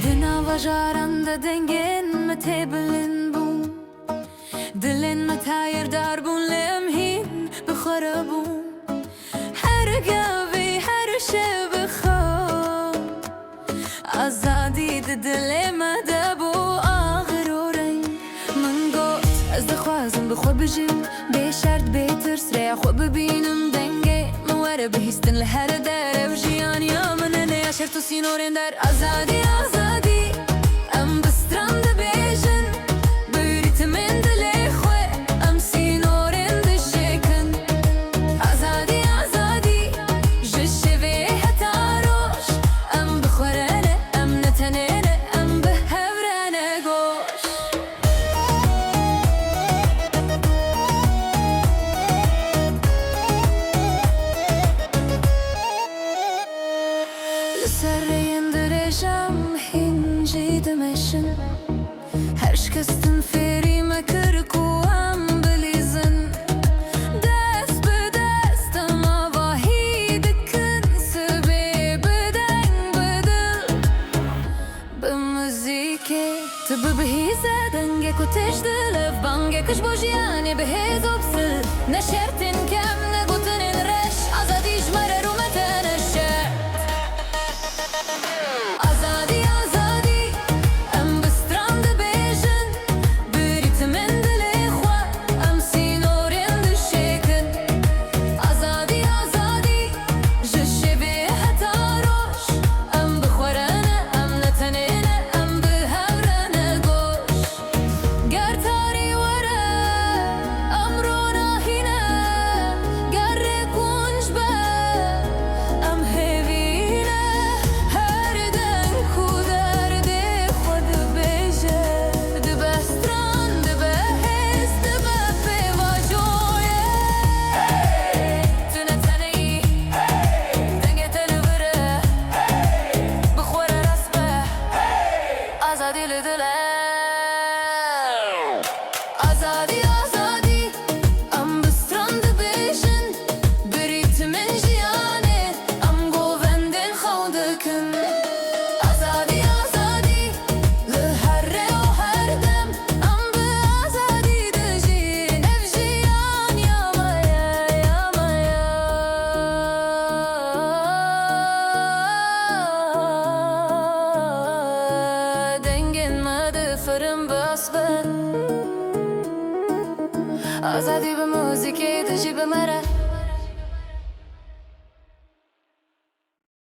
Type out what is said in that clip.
Dina vajaranda dengen me tebelin bun Dilin me tayir dar bun lemhin بخرا bun Her gavi her şey بخام Azadi de dilema da bu ağır oray من قوت از دخوازم بخو بجيم بشرط بيترس ريح وببينم دنگي موارا بهستن لهر دار بجيان يا من انا يا شرط سينورين دار azadi azadi ام بسترند بيجن بريت من دلي خوي ام سينورين دشيكن azadi azadi جشبي حتى روش ام بخورانه ام نتنينه ام بهورانه قوش لسرين درجم هنجي دمشن هر شكستن فيري ما كركو ام بليزن دست بدست ما واحدكن سبي بدن بدل بموزيكي تب بهيزة دنگك و تجدل بانگك اش بوجياني بهيز وبسل نشرتن كم نقوتن رش azadi جمرة رومتن الشر azadi azadi ام بسترند بيجن بريت من دلي خوا ام سينورين دشيكن azadi azadi جشبي حتى روش ام بخورانه ام نتنينه ام بهورانه قوش قرتاري ورا امرونا هنا قرك ونجبه ام هيفينا هردن خودردي خود بيجه دبستران دبهز دبفي واجويه تنتني دنگه تلوره بخوره رسمه azadi لدله azadi azadi ام بسترند بيجن بريت من جياني ام قوفندن خودكن azadi azadi لهره وهر دم ام بازادي دجين افجيان يا مايا يا مايا دنگن ماده فرم باسبن azadi بموزيكي تجيب مرا